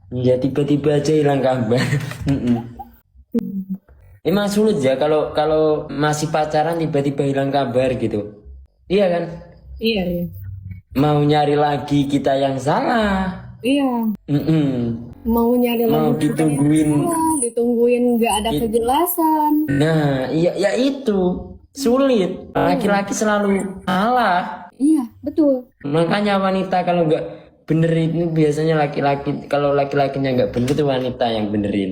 Ya tiba-tiba aja hilang kabar. Mm-mm. Emang sulit ya kalau kalau masih pacaran tiba-tiba hilang kabar gitu. Iya kan? Iya, iya. Mau nyari lagi kita yang salah. Iya, Mm-mm. mau nyari Mau lagi kita yang ditungguin. salah, ditungguin nggak ada it- kejelasan. Nah, iya ya itu sulit. Iya, Laki-laki selalu salah. iya, betul. Makanya wanita kalau nggak benerin ini biasanya laki-laki, kalau laki-lakinya nggak bener itu wanita yang benerin.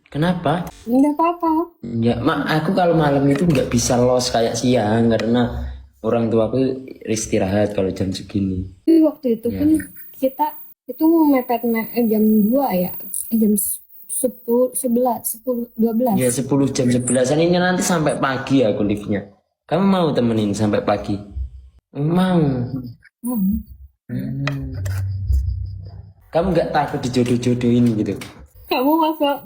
Kenapa? Nggak apa-apa. Ya, mak aku kalau malam itu nggak bisa los kayak siang karena orang tua aku istirahat kalau jam segini. Tapi waktu itu Ya, kan kita itu mepet jam 2 ya, jam 10, 11, 10, 12. ya 10 jam 11-an ini nanti sampai pagi aku liftnya. Kamu mau temenin sampai pagi? Mau. Hmm. Hmm. Kamu nggak takut dijodoh-jodohin gitu? Kamu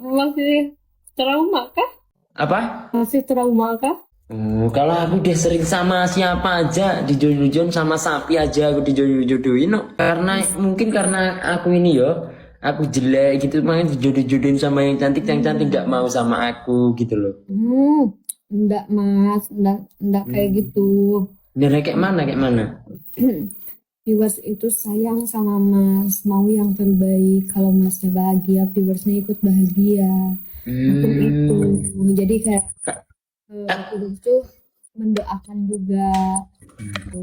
masih trauma kah? Apa? Masih trauma kah? Oh, kalau aku udah sering sama siapa aja dijodoh-jodohin sama sapi aja aku dijodoh-jodohin no. Karena mungkin karena aku ini yo, aku jelek gitu makanya dijodoh-jodohin sama yang cantik nggak mau sama aku gitu loh. Enggak mas, enggak kayak gitu. Dan kayak mana kayak mana? Viewers itu sayang sama mas, mau yang terbaik. Kalau masnya bahagia, viewersnya ikut bahagia. Macam itu. Hmm. Jadi kayak Ka- viewers tuh mendoakan juga.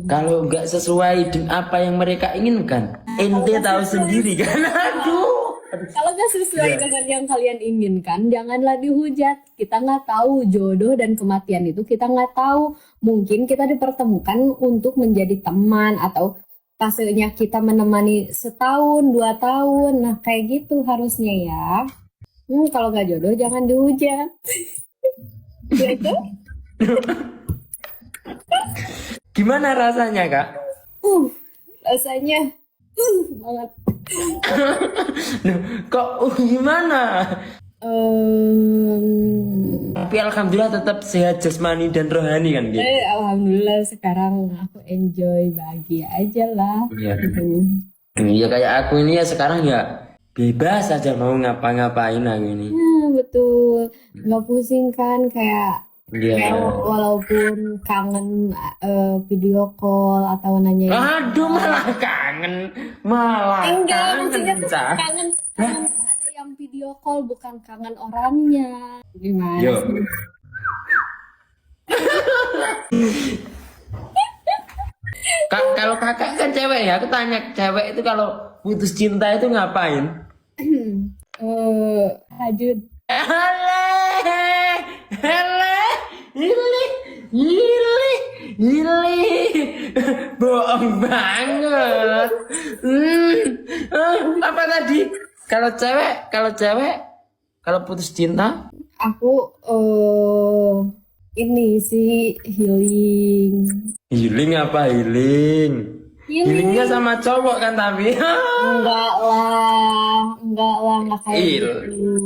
Kalau nggak sesuai dengan apa yang mereka inginkan, ente tahu sendiri kan? Aduh. Kalau nggak sesuai dengan yang kalian inginkan, janganlah dihujat. Kita nggak tahu jodoh dan kematian itu kita nggak tahu. Mungkin kita dipertemukan untuk menjadi teman atau fasenya kita menemani setahun, 2 tahun. Nah kayak gitu harusnya ya. Kalau nggak jodoh jangan dihujat. Gitu. Gimana rasanya kak? Rasanya banget. Loh, kok gimana? Em, Tapi alhamdulillah tetap sehat jasmani dan rohani kan gitu. Alhamdulillah sekarang aku enjoy bahagia aja lah. Iya. Gitu. Iya kayak aku ini ya sekarang ya bebas aja mau ngapa-ngapain aku ini. Betul, nggak pusing kan kayak Iya. walaupun kangen video call atau nanyain. Aduh malah kangen, malah Enggak, kangen maksudnya tuh cah. kangen, ada yang video call bukan kangen orangnya. Gimana Yo, sih? kalau kakak kan cewek ya, aku tanya cewek itu kalau putus cinta itu ngapain? Hajud. Hele, hele, ini, ini, bohong banget. Apa tadi? Kalau cewek, kalau putus cinta, Aku ini sih healing. healing apa healing? Healingnya sama cowok kan tapi. Enggak lah, enggak kayak Il. gitu.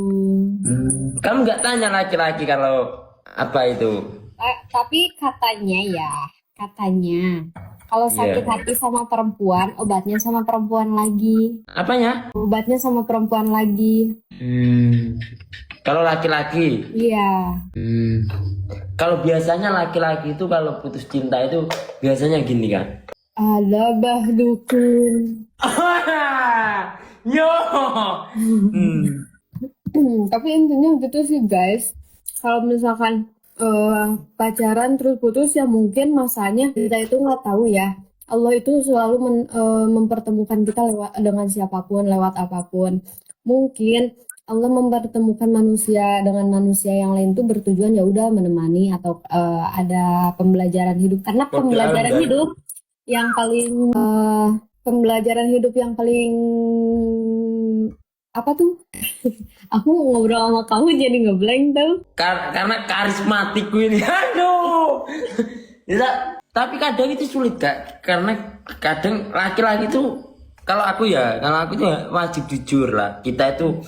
Kamu nggak tanya laki-laki kalau apa itu? Tapi katanya, kalau sakit Iya. hati sama perempuan, obatnya sama perempuan lagi. Apanya? Obatnya sama perempuan lagi. Kalau laki-laki. Iya. Kalau biasanya laki-laki itu kalau putus cinta itu biasanya gini kan. Ada bah dukun. Yo. Tapi intinya gitu sih guys. Kalau misalkan pacaran terus putus ya mungkin masanya kita itu nggak tahu ya. Allah itu selalu mempertemukan kita lewat dengan siapapun, lewat apapun. Mungkin Allah mempertemukan manusia dengan manusia yang lain tuh bertujuan ya udah menemani atau ada pembelajaran hidup. Karena pembelajaran Anda. hidup yang paling pembelajaran hidup yang paling apa tuh? Aku ngobrol sama kamu jadi ngeblank tuh. Karena karismatikku ini. Aduh. Ya, tapi kadang itu sulit kak. Karena kadang laki-laki itu kalau aku tuh wajib jujur lah. Kita itu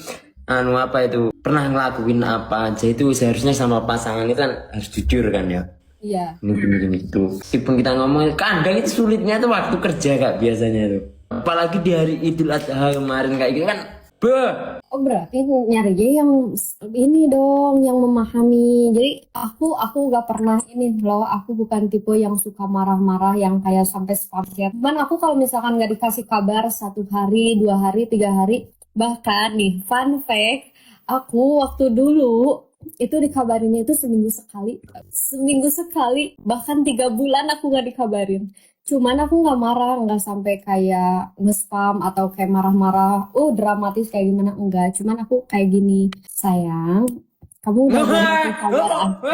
apa itu pernah ngelakuin apa aja itu seharusnya sama pasangan itu kan harus jujur kan ya. Iya. Gini itu. Meskipun kita ngomong kadang itu sulitnya tuh waktu kerja kak biasanya tuh. Apalagi di hari Idul Adha kemarin kayak gitu kan Beh. Oh berarti nyarinya yang ini dong, yang memahami. Jadi aku gak pernah ini loh, aku bukan tipe yang suka marah-marah yang kayak sampai spam chat. Cuman aku kalau misalkan gak dikasih kabar 1 hari, 2 hari, 3 hari, bahkan nih fun fact, aku waktu dulu itu dikabarinnya itu seminggu sekali, bahkan 3 bulan aku gak dikabarin. Cuman aku nggak marah, nggak sampai kayak nge-spam atau kayak marah-marah, dramatis kayak gimana, enggak. Cuman aku kayak gini, sayang, kamu udah ganti kabar aku.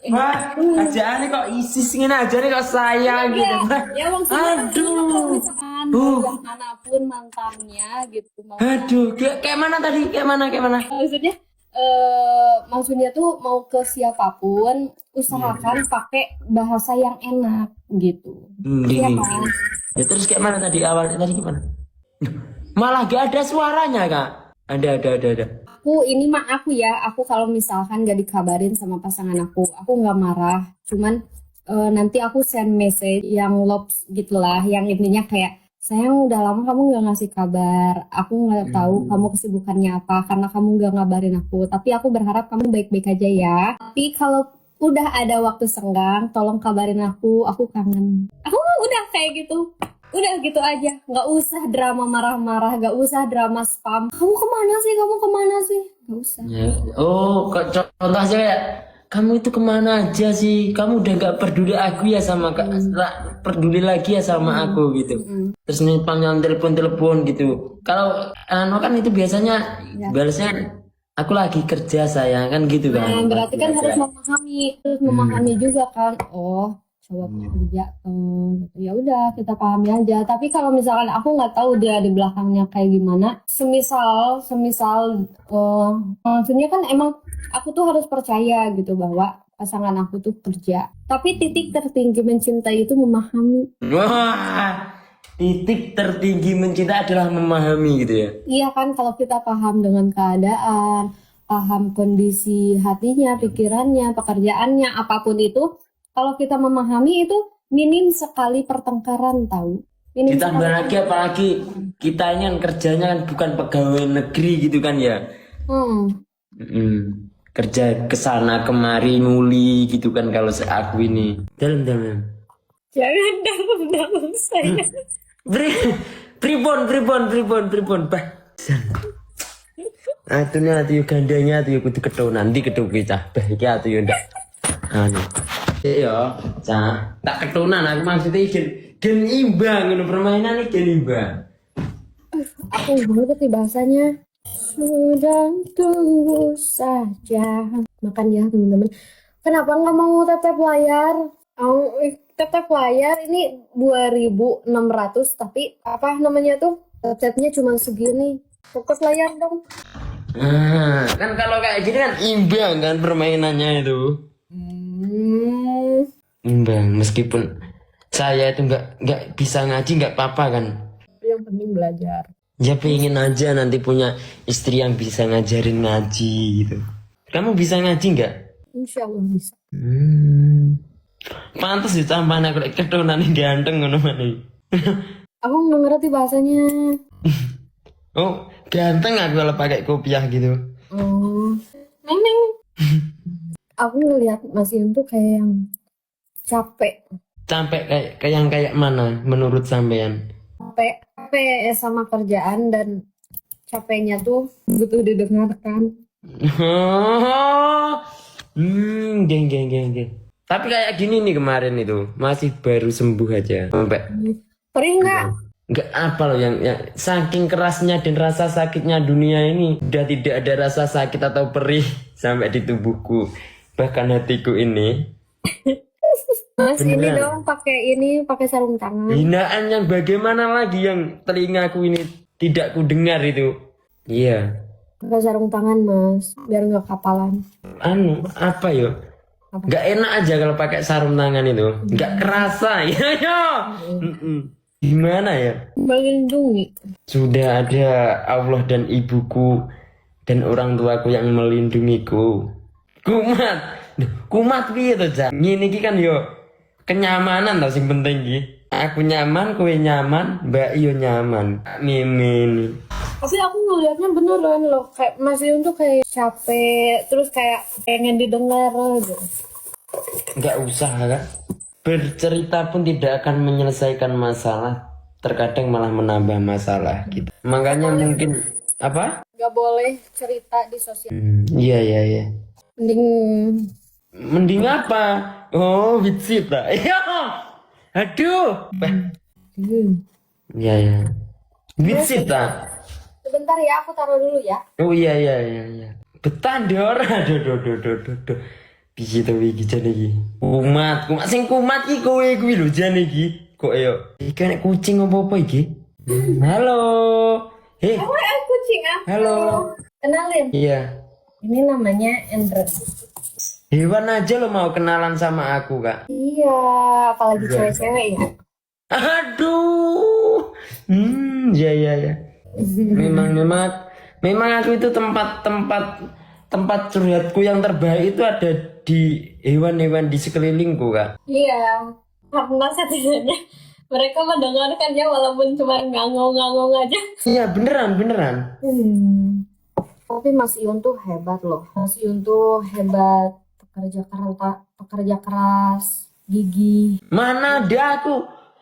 Wah, ajaannya kok ISIS ngene aja nih kok sayang gitu. Ya maksudnya Aduh. kalau misalkan udah manapun mantannya gitu, mau Aduh, kayak mana tadi? Kayak mana? maksudnya tuh mau ke siapapun, usahakan pakai bahasa yang enak gitu. Iya Gini. kan? Ya terus kayak mana tadi awalnya tadi gimana? Malah gak ada suaranya, Kak. Ada. Aku ya, aku kalau misalkan gak dikabarin sama pasangan aku nggak marah. Cuman nanti aku send message yang lobs gitulah, yang intinya kayak, sayang udah lama kamu nggak ngasih kabar, aku nggak tahu kamu kesibukannya apa karena kamu nggak ngabarin aku. Tapi aku berharap kamu baik-baik aja ya. Tapi kalau udah ada waktu senggang, tolong kabarin aku kangen. Aku udah kayak gitu. Udah gitu aja, nggak usah drama marah-marah, nggak usah drama spam. Kamu kemana sih? Nggak usah. Ya. Oh, kok contoh aja kayak kamu itu kemana aja sih? Kamu udah gak peduli aku ya sama peduli lagi ya sama aku gitu. Terus nih panggil telepon gitu. Kalau kan itu biasanya balasnya aku lagi kerja sayang kan gitu Nah, kan. berarti kan harus memahami juga kan. Oh, cowok kerja tuh. Ya udah kita pahami aja. Tapi kalau misalkan aku nggak tahu dia di belakangnya kayak gimana. Semisal, maksudnya kan emang aku tuh harus percaya gitu bahwa pasangan aku tuh kerja. Tapi titik tertinggi mencintai itu memahami. Wah, titik tertinggi mencinta adalah memahami gitu ya. Iya kan, kalau kita paham dengan keadaan, paham kondisi hatinya, pikirannya, pekerjaannya, apapun itu, kalau kita memahami itu minim sekali pertengkaran tahu. Minim Ditambah sekali. lagi apalagi kita ini kan kerjanya kan bukan pegawai negeri gitu kan ya. Kerja kesana kemari nguli gitu kan kalau aku ini. Dalam. Jangan dalam saya. Pribon bah. Atunya atu gandanya atu kudu ketho nanti ketho kita. Bah iki atu yo ndak. Anu. Iya, cah. Tak ketonan aku maksudnya gen imbang ngono permainan iki gen imbang. Aku ngerti bahasanya. Sudah tunggu saja. Makan ya teman-teman. Kenapa nggak mau tetep layar? Tetep layar ini 2.600 tapi apa namanya tuh tetepnya cuma segini. Fokus layar dong. Kan kalau kayak gini kan imbang kan permainannya itu. Imbang meskipun saya itu nggak bisa ngaji nggak apa-apa kan. Yang penting belajar. Ya pengen aja nanti punya istri yang bisa ngajarin ngaji gitu. Kamu bisa ngaji nggak? Insya Allah bisa. Pantes ditambahin aku lek keturunan ganteng ngono maneh. Aku nggak ngerti bahasanya. Oh, ganteng aku kalau pakai kopiah gitu. Neng. Aku ngeliat Mas Yun tuh kayak yang capek Kayak mana menurut sampean? capek sama kerjaan dan capeknya tuh butuh didengarkan. Geng. Tapi kayak gini nih kemarin itu masih baru sembuh aja sampai Perih nggak? nggak apa loh yang saking kerasnya dan rasa sakitnya dunia ini udah tidak ada rasa sakit atau perih sampai di tubuhku bahkan hatiku ini. Mas ini Beneran. dong pakai sarung tangan. Hinaan yang bagaimana lagi yang telingaku ini tidak ku dengar itu. Iya. Pakai sarung tangan Mas biar nggak kapalan. Apa yo? Nggak enak aja kalau pakai sarung tangan itu. Nggak kerasa. Ya. Gimana ya? Melindungi. Sudah ada Allah dan ibuku dan orang tuaku yang melindungiku. Kumat piye to, Jan? Ngene iki kan yo kenyamanan tau sing penting iki. Aku nyaman, kowe nyaman, Mbak yo nyaman. Mimin. Tapi aku ngeliatnya beneran loh, kayak Mas Yun tuh kayak capek, terus kayak pengen didengar gitu. Nggak usah kan. Bercerita pun tidak akan menyelesaikan masalah. Terkadang malah menambah masalah gitu. Makanya mungkin apa? Gak boleh cerita di sosial. Iya iya iya. Mending Mending apa? Oh, Witsita. Iya. Aduh. hmm. Iya iya. Witsita. Sebentar ya, aku taruh dulu ya. Oh iya iya iya iya. Betandor. Aduh aduh aduh aduh aduh. Aduh. Piye to iki jane iki? Kumat sing kumat iki kowe kuwi lho jane iki. Kok yo iki nek kucing apa-apa iki? Halo. Heh, Oh, kucing ah. halo. Kenalin. Iya. Ini namanya Endre. Hewan aja lo mau kenalan sama aku, Kak. Iya, apalagi cewek-cewek ya. Aduh. Ya ya ya. Memang aku itu tempat curhatku yang terbaik itu ada di hewan-hewan di sekelilingku, Kak. Iya, karena setidaknya mereka mendengarkannya walaupun cuma ngangong-ngangong aja. Iya, beneran. Tapi Mas Iun tuh hebat loh. Mas Iun tuh hebat, pekerja keras, gigih. Mana ada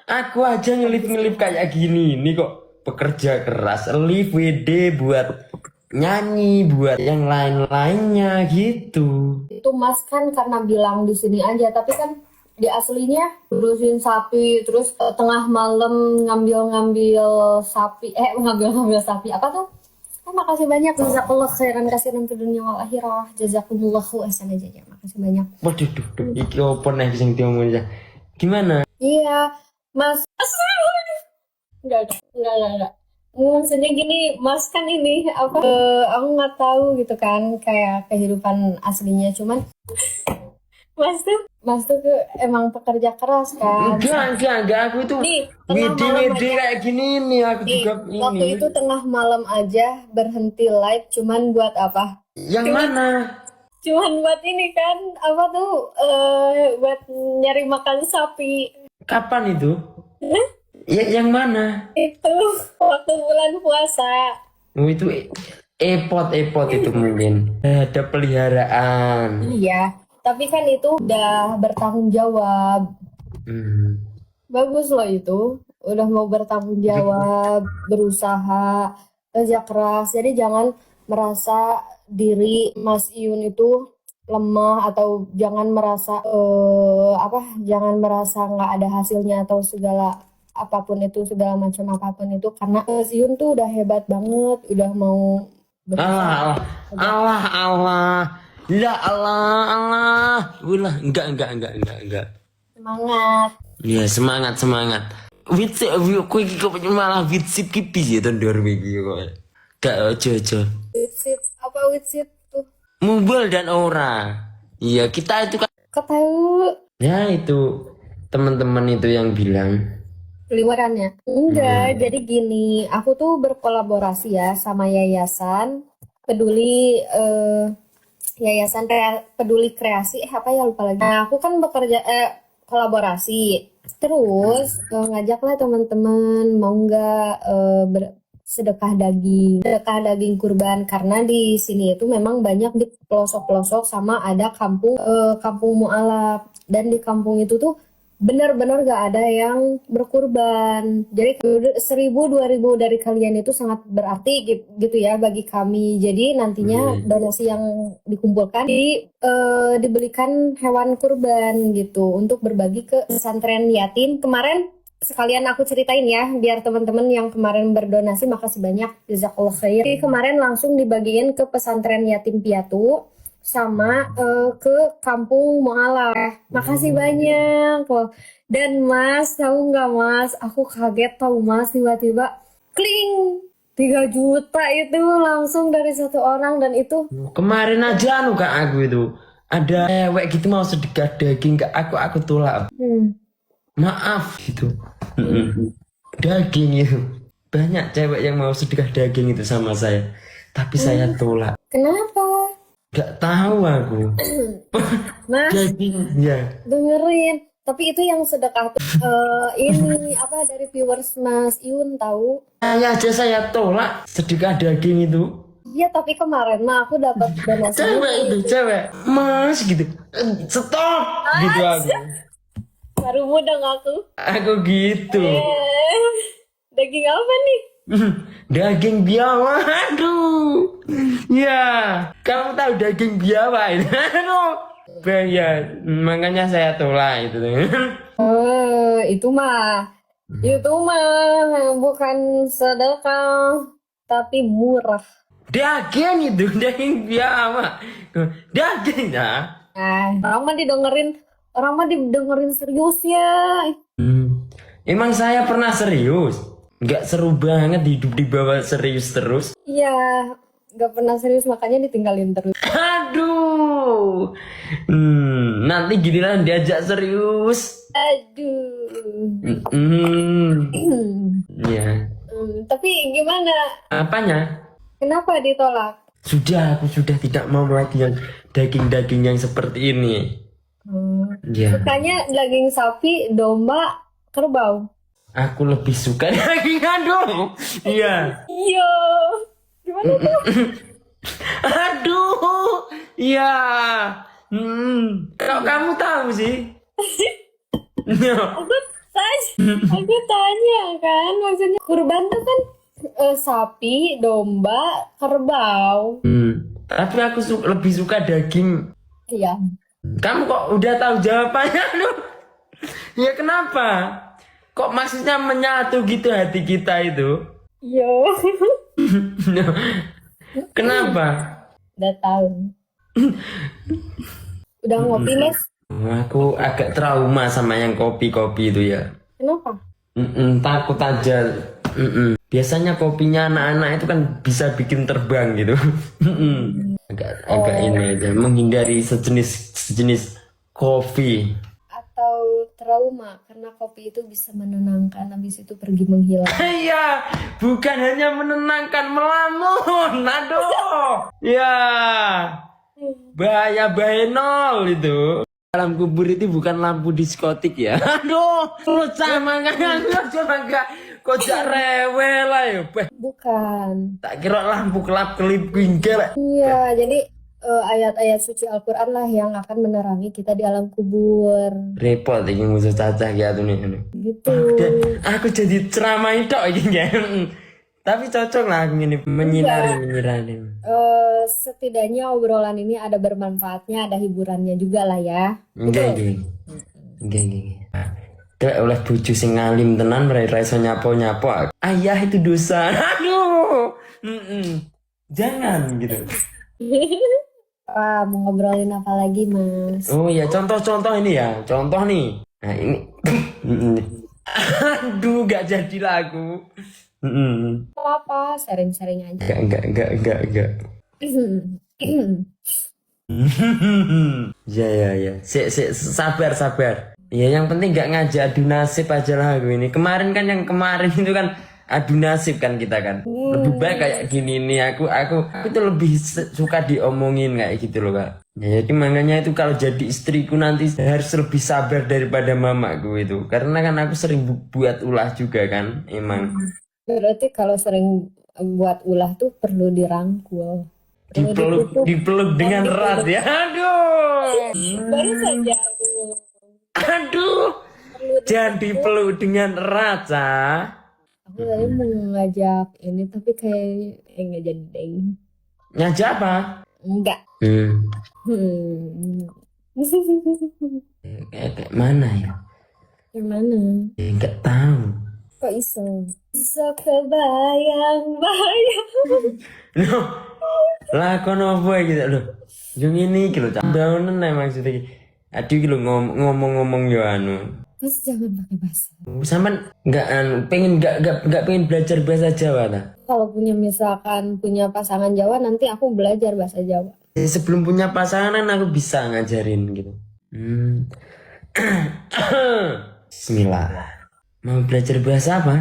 aku aja ngelip-ngelip kayak gini. Ini kok pekerja keras, live WD buat nyanyi, buat yang lain-lainnya gitu. Itu Mas kan karena bilang di sini aja, tapi kan di aslinya berusin sapi, terus tengah malam ngambil sapi, ngambil sapi apa tuh? Makasih banyak, jazakallah khairan kasiran fid dunya wal akhirah, jazakumullahu ahsana jaza. Makasih banyak. Waduh, iki opo nih sing diomongin ya? Gimana? Iya, Mas. Enggak. Maksudnya gini, Mas kan ini apa? Aku nggak tahu gitu kan, kayak kehidupan aslinya. Cuman Mas tuh emang pekerja keras kan. Enggak, aku itu Nih, tengah malam WD kayak gini nih, aku nih, juga waktu ini. itu tengah malam aja berhenti live, cuman buat apa? Yang mana? Cuman buat ini kan, apa tuh? Buat nyari makan sapi. Kapan itu? Ya, yang mana? Itu waktu bulan puasa. Oh, itu epot itu mungkin. Ada peliharaan. Iya, tapi kan itu udah bertanggung jawab. Bagus loh itu, udah mau bertanggung jawab, berusaha, kerja keras. Jadi jangan merasa diri Mas Iun itu lemah, atau jangan merasa jangan merasa nggak ada hasilnya atau segala macam apapun itu, karena Mas Iun tuh udah hebat banget, udah mau berusaha. Allah. Ya Allah. Ulah, enggak. Semangat. Ya, semangat. Witsip, kowe iki kok malah witsip ki piye to ndor iki kok. Gak ojo. Witsit, apa witsit tuh? Mubal dan ora. Iya, kita itu kan. Ketahu Ya, itu teman-teman itu yang bilang. liwerannya? Enggak, jadi gini, aku tuh berkolaborasi ya sama yayasan peduli peduli kreasi, apa ya lupa lagi. Nah, aku kan bekerja kolaborasi, terus ngajaklah teman-teman mau nggak sedekah daging kurban, karena di sini itu memang banyak di pelosok-pelosok, sama ada kampung mualaf, dan di kampung itu tuh benar-benar gak ada yang berkurban. Jadi 1.000-2.000 dari kalian itu sangat berarti gitu ya bagi kami. Jadi nantinya donasi yang dikumpulkan dibelikan hewan kurban gitu untuk berbagi ke pesantren yatim. Kemarin sekalian aku ceritain ya, biar teman-teman yang kemarin berdonasi, makasih banyak, jazakallah khair. Jadi kemarin langsung dibagiin ke pesantren yatim piatu sama ke kampung mualaf. Makasih banyak loh. Dan Mas, tahu nggak Mas, aku kaget tahu Mas, tiba-tiba kling 3 juta itu langsung dari satu orang. Dan itu Kemarin aja Kak, aku itu ada cewek gitu mau sedekah daging ke aku tolak. Maaf gitu. Daging itu banyak cewek yang mau sedekah daging itu sama saya, tapi saya tolak. kenapa? Gak tahu aku. Mas, Daging ya. dengerin. Tapi itu yang sedekah tuh ini apa dari viewers Mas Iun tahu? Saya aja saya tolak sedekah daging itu. Iya, tapi kemarin mah aku dapat donasi. Cewek itu, cewek. Mas gitu. Stop gitu aku. Baru mudeng aku. Aku gitu. Daging apa nih? Daging biawak. Aduh. Ya, kamu tahu daging biawak itu? Aduh. Ya, makanya saya tolak itu. Itu mah bukan sedekah, tapi murah. Daging itu, daging biawak. Daging ya. Orang mah didengerin serius ya. Emang saya pernah serius? Nggak seru banget hidup di bawah serius terus. Iya, nggak pernah serius makanya ditinggalin terus. Aduh. Nanti giliran diajak serius. Aduh. Ya. Tapi gimana? Apanya? Kenapa ditolak? Sudah, aku sudah tidak mau lagi yang daging-daging yang seperti ini. Ya. Sukanya daging sapi, domba, kerbau. Aku lebih suka daging aduh. Iya. Iya. Gimana tuh? Aduh. Iya. Kok kamu tahu sih? Aku tanya kan, maksudnya kurban tuh kan sapi, domba, kerbau. Tapi aku lebih suka daging. Iya. Kamu kok udah tahu jawabannya lu? Ya kenapa? Kok maksudnya menyatu gitu hati kita itu? Iya. Kenapa? Udah tahu. Udah ngopi, Mas? Aku agak trauma sama yang kopi-kopi itu ya. Kenapa? Takut aja. Biasanya kopinya anak-anak itu kan bisa bikin terbang gitu. Agak ini aja, menghindari sejenis kopi. Atau trauma karena kopi itu bisa menenangkan, habis itu pergi menghilang. Iya, bukan hanya menenangkan, melamun. Aduh. Ya. Bahaya nol itu. Dalam kubur itu bukan lampu diskotik ya. Aduh, lu sama kan coba enggak kocak rewel lah ya. Bukan. Tak kira lampu kelap-kelip wingkel. Iya, jadi ayat-ayat suci Al-Quran lah yang akan menerangi kita di alam kubur. Repot ini musuh cacah ya tuh nih. Gitu. Aku jadi ceramah itu ya. Tapi cocok lah aku ini menyinari. Setidaknya obrolan ini ada bermanfaatnya, ada hiburannya juga lah ya. Enggak. Tuh oleh bojo sing ngalim tenan ora iso nyapo-nyapo. Ayah itu dosa. Aduh. Jangan gitu. Mau ngobrolin apa lagi, Mas? Oh ya, contoh ini ya. Contoh nih. Nah, ini. Aduh, gak jadi lagu. Apa? Sharing-sharing aja. Enggak. Ya. Sabar. Ya yang penting gak ngajak adu nasib aja lah aku ini. Kemarin itu kan adu nasib kan kita kan. Lebih baik kayak gini nih aku tuh lebih suka diomongin kayak gitu loh Kak. Ya, jadi makanya itu kalau jadi istriku nanti harus lebih sabar daripada mamaku itu. Karena kan aku sering buat ulah juga kan emang. Berarti kalau sering buat ulah tuh perlu dirangkul. Dipeluk dengan erat ya. Aduh. Baru saja. Aduh. Jangan dipeluk dengan erat, Cah. Aku tadi mau ngajak ini tapi kayak nggak jadi deng. Ngajak apa? Enggak. Kayak mana ya? Yang mana? Enggak tahu. Kok iso kebayang. Loh, lah kono apa gitu loh. Yang ini gitu bangunan maksudnya. Aduh gitu ngomong-ngomong yo anu. Mas jangan pakai bahasa. Sampean pengen pengen belajar bahasa Jawa ta? Kalau misalkan punya pasangan Jawa nanti aku belajar bahasa Jawa. Sebelum punya pasangan aku bisa ngajarin gitu. Bismillah. Mau belajar bahasa apa?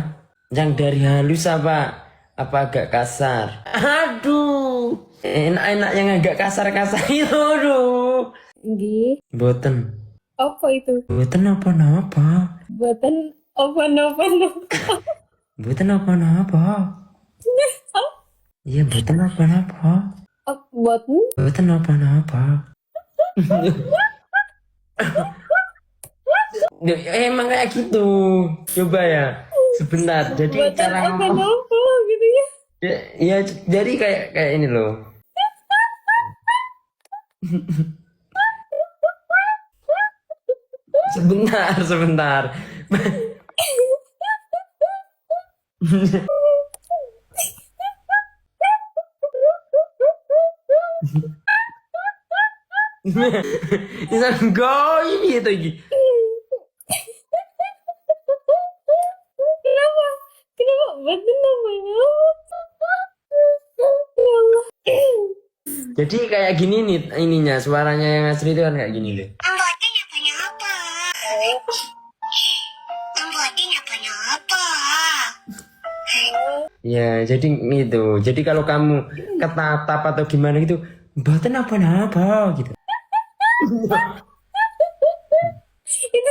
Yang dari halus apa agak kasar? Aduh, enak yang agak kasar itu, aduh. Nggih. Boten. Apa itu? Mboten apa-apa. Buatan apa? Mboten apa-apa. Iya, mboten apa-apa. Buatan? Mboten apa-apa. Emang kayak gitu. Coba ya. Sebentar. Jadi Buatan cara ngomong. apa gitu ya? Ya, jadi kayak ini loh. Sebentar. Bisa goyim gitu iki. Kenapa? Kenapa? Buatan namanya apa? Ya Allah. Jadi kayak gini nih ininya, suaranya yang asli itu kan kayak gini deh. Membuatnya punya apa? Membuatnya punya apa? Ya, jadi gitu. Jadi kalau kamu ketatap atau gimana gitu, mboten apa-apa gitu. Itu